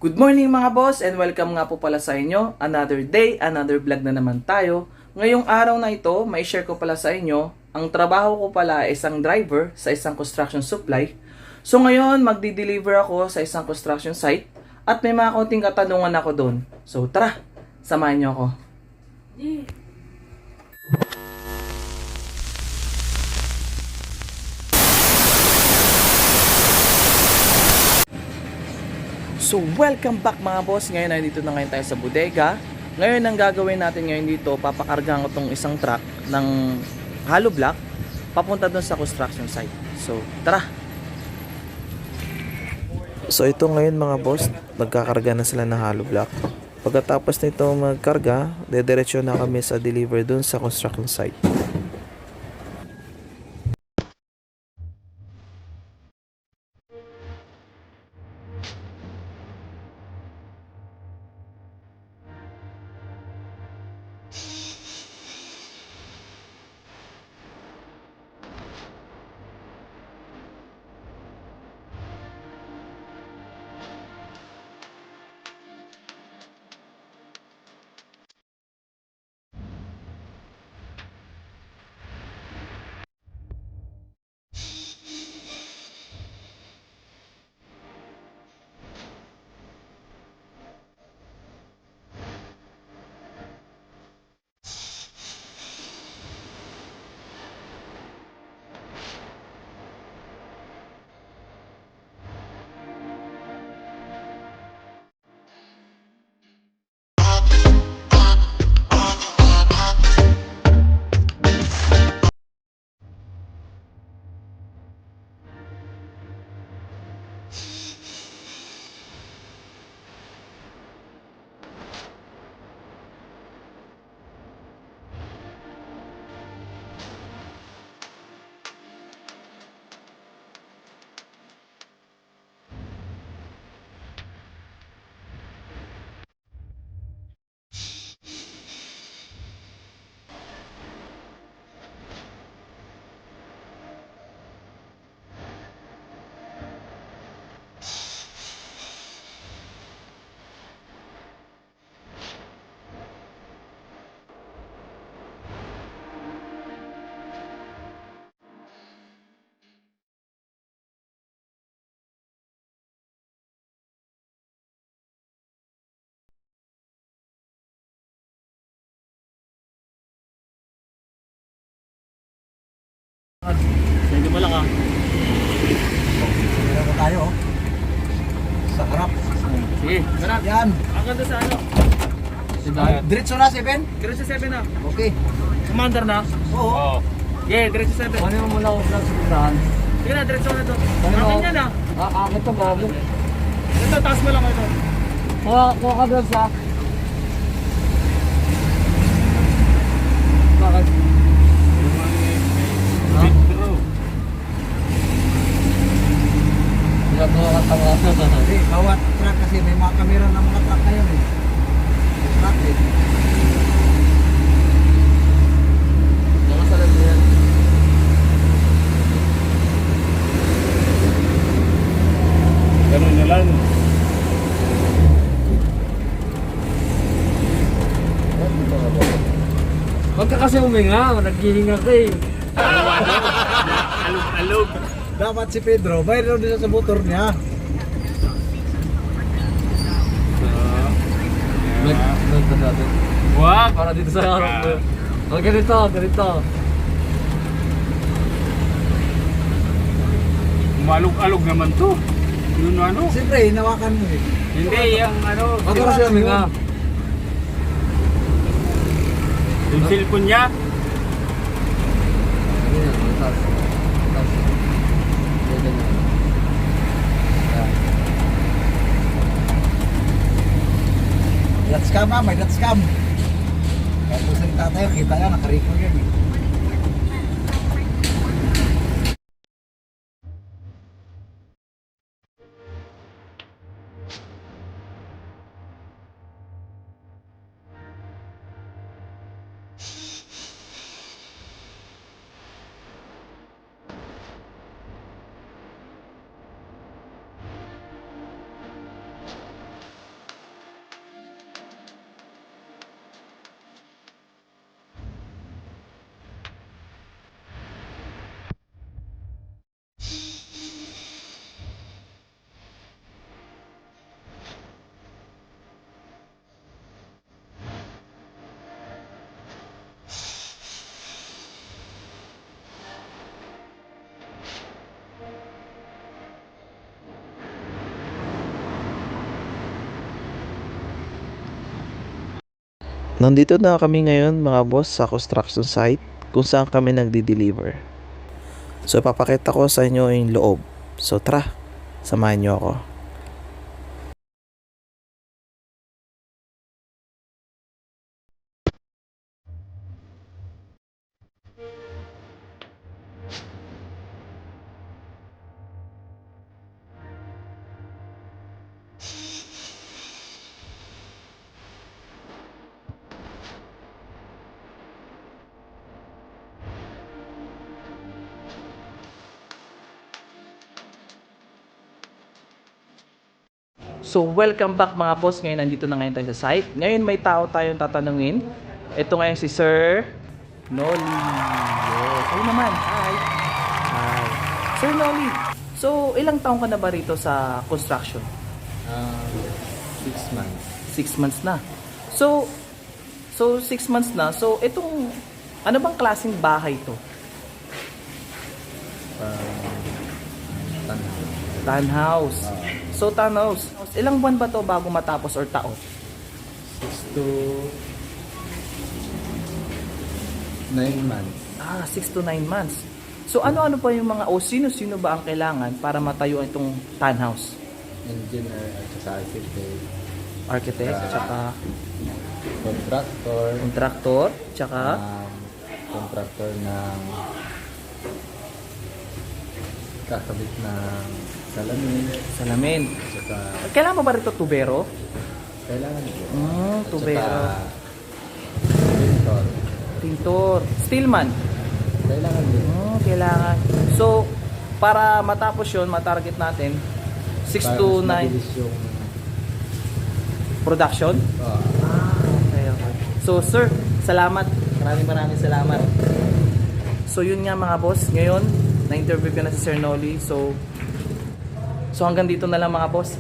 Good morning mga boss and welcome nga po pala sa inyo. Another day, another vlog na naman tayo. Ngayong araw na ito, may share ko pala sa inyo. Ang trabaho ko pala ay isang driver sa isang construction supply. So ngayon, magdi-deliver ako sa isang construction site at may mga konting katanungan ako doon. So tara, samahan niyo ako. So welcome back mga boss. Ngayon nandito na ngayon tayo sa bodega. Ngayon ang gagawin natin ngayon dito, papakargahan ko tong isang truck ng hollow block papunta doon sa construction site. So tara. So ito ngayon mga boss, nagkakarga na sila ng hollow block. Pagkatapos nito magkarga, dediretso na kami sa deliver dun sa construction site. Sige mo lang ah. Meron na tayo oh. Sa harap. Sige, ganap. Yan. Ang ganda sa ano? Diretso na, 7? Diretso 7 na. Okay. Commander na? Oo. Yeah, diretso 7. Ano mo muna ako sa sikuran? Sige na, diretso na to. Ano? Akin yan ah. Akit to bago. Ito, taas mo lang ito. Kuha ka vlogs ha. Bakit? Hindi, bawat truck kasi may mga kamera ng mga truck ngayon eh. Truck eh. Nakasalan mo yan. Ganun na lang. Huwag ka kasi huminga, naghihinga ka eh. Alog-alog. Dapat si Pedro, mayroon din sa motor niya. Wag! Para dito sa harap mo. Oh, ganito, ganito. Malog-alog naman to. Yun ano? Siyempre, hinawakan mo eh. Hindi, yung ano. Huwag ka kasi huminga. Yung cellphone niya. Let's scam may let's scam. Kaya po salita tayo, kita yan, nakariko yan eh. Nandito na kami ngayon mga boss sa construction site kung saan kami nagdi-deliver. So papakita ko sa inyo yung loob. So tara, samahan nyo ako. So, welcome back mga boss. Ngayon, nandito na ngayon tayo sa site. Ngayon, may tao tayong tatanungin. Ito ngayon si Sir Noli. Yes. Ay naman. Hi. Hi. Sir Noli, so, ilang taong ka na ba rito sa construction? 6 months. 6 months na. So 6 months na. So, itong, ano bang klaseng bahay to? Townhouse. So, townhouse. Ilang buwan ba to bago matapos or taon? 6 to 9 months. 6 to 9 months. So, ano-ano pa yung mga, o sino-sino ba ang kailangan para matayo itong townhouse? Engineer at saka architect. Architect, tsaka Contractor. contractor, tsaka Contractor ng kakabit ng salamin. salamin. Saka Kailangan mo ba rito tubero? kailangan din. Tubero. Saka pintor. Pintor. Steelman. Kailangan din. Kailangan. So, para matapos yun, matarget natin 6 Para to 9 mas mabilis yung production. Okay, okay. So, sir, salamat. Maraming salamat. So, yun nga mga boss. Ngayon, na-interview ko na si Sir Noli. So hanggang dito na lang mga boss.